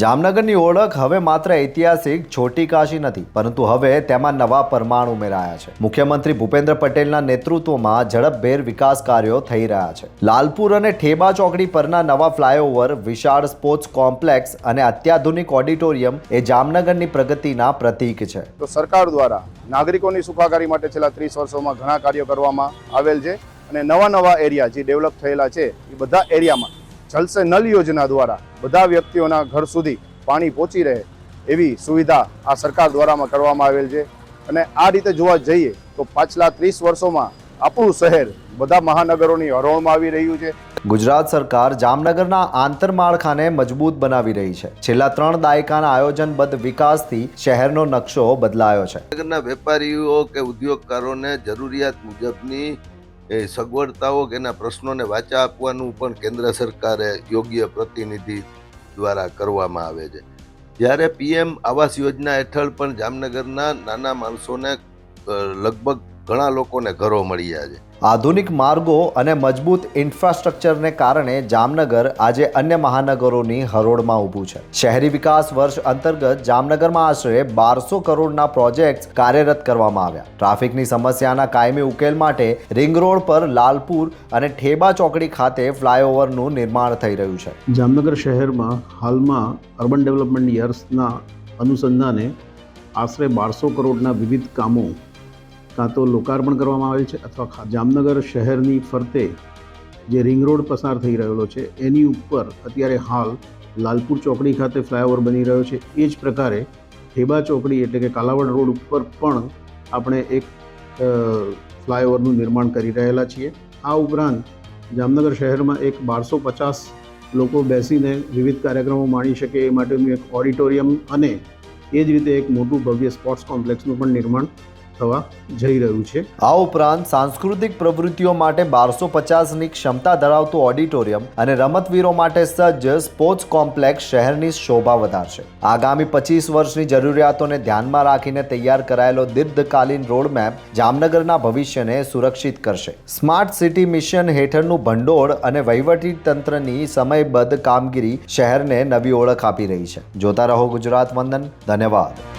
જામનગરની ઓળખ હવે માત્ર ઐતિહાસિક છોટી કાશી નથી, પરંતુ હવે તેમાં નવા પરમાણ ઉમેરાયા છે। મુખ્યમંત્રી ભૂપેન્દ્ર પટેલના નેતૃત્વમાં ઝડપભેર વિકાસ કાર્યો થઈ રહ્યા છે। લાલપુર અને ઠેબા ચોકડી પરના નવા ફ્લાયઓવર, વિશાળ સ્પોર્ટ્સ કોમ્પ્લેક્સ અને અત્યાધુનિક ઓડિટોરિયમ એ જામનગરની પ્રગતિના પ્રતીક છે। તો સરકાર દ્વારા નાગરિકોની સુખાકારી માટે છેલ્લા 30 વર્ષોમાં ઘણા કાર્યો કરવામાં આવેલ છે અને નવા એરિયા જે ડેવલપ થયેલા છે એ બધા એરિયામાં જલ સે નલ યોજના દ્વારા બધા વ્યક્તિઓના ઘર સુધી પાણી પહોંચી રહે એવી સુવિધા આ સરકાર દ્વારા કરવામાં આવેલ છે। અને આ રીતે જોવા જઈએ તો પાછલા 30 વર્ષોમાં આપણું શહેર બધા મહાનગરોની હરોળમાં આવી રહ્યું છે। ગુજરાત સરકાર જામનગરના આંતરમાળખાને મજબૂત બનાવી રહી છે। છેલ્લા 3 દાયકાના આયોજનબદ્ધ વિકાસથી શહેરનો નકશો બદલાયો છે। જામનગરના વેપારીઓ કે ઉદ્યોગકારોને જરૂરિયાત મુજબની સગવડતાઓ કે એના પ્રશ્નોને વાચા આપવાનું પણ કેન્દ્ર સરકારે યોગ્ય પ્રતિનિધિ દ્વારા કરવામાં આવે છે। જ્યારે પીએમ આવાસ યોજના હેઠળ પણ જામનગરના નાના માણસોને લગભગ ઘણા લોકોને ઘરો મળ્યા છે। આધુનિક માર્ગો અને મજબૂત ઇન્ફ્રાસ્ટ્રક્ચરને કારણે જામનગર આજે અન્ય મહાનગરોની હરોળમાં ઊભું છે। શહેરી વિકાસ વર્ષ અંતર્ગત જામનગરમાં આશરે 1200 કરોડના પ્રોજેક્ટ્સ કાર્યરત કરવામાં આવ્યા। ટ્રાફિકની સમસ્યાના કાયમી ઉકેલ માટે રિંગ રોડ પર લાલપુર અને ઠેબા ચોકડી ખાતે ફ્લાયઓવરનું નિર્માણ થઈ રહ્યું છે। જામનગર શહેરમાં હાલમાં અર્બન ડેવલપમેન્ટ યર્સના અનુસંધાને આશરે 1200 કરોડના વિવિધ કામો કાં તો લોકાર્પણ કરવામાં આવેલ છે અથવા જામનગર શહેરની ફરતે જે રિંગ રોડ પસાર થઈ રહેલો છે એની ઉપર અત્યારે હાલ લાલપુર ચોકડી ખાતે ફ્લાયઓવર બની રહ્યો છે। એ જ પ્રકારે ઠેબા ચોકડી એટલે કે કાલાવડ રોડ ઉપર પણ આપણે એક ફ્લાયઓવરનું નિર્માણ કરી રહેલા છીએ। આ ઉપરાંત જામનગર શહેરમાં એક 1250 લોકો બેસીને વિવિધ કાર્યક્રમો માણી શકે એ માટેનું એક ઓડિટોરિયમ અને એ જ રીતે એક મોટું ભવ્ય સ્પોર્ટ્સ કોમ્પ્લેક્સનું પણ નિર્માણ થવા જઈ રહ્યું છે। આ ઉપરાંત સાંસ્કૃતિક પ્રવૃત્તિઓ માટે 1250ની ક્ષમતા ધરાવતું ઓડિટોરિયમ અને રમતવીરો માટે સજ્જ સ્પોર્ટ્સ કોમ્પ્લેક્સ શહેરની શોભા વધારશે। આગામી 25 વર્ષની જરૂરિયાતોને ધ્યાનમાં રાખીને તૈયાર કરાયેલો દીર્ઘકાલીન રોડમેપ જામનગરના ભવિષ્યને સુરક્ષિત કરશે। સ્માર્ટ સિટી મિશન હેઠળનું ભંડોળ અને વહીવટી તંત્રની સમયબદ્ધ કામગીરી શહેરને નવી ઓળખ આપી રહી છે। જોતા રહો ગુજરાત વંદન। ધન્યવાદ।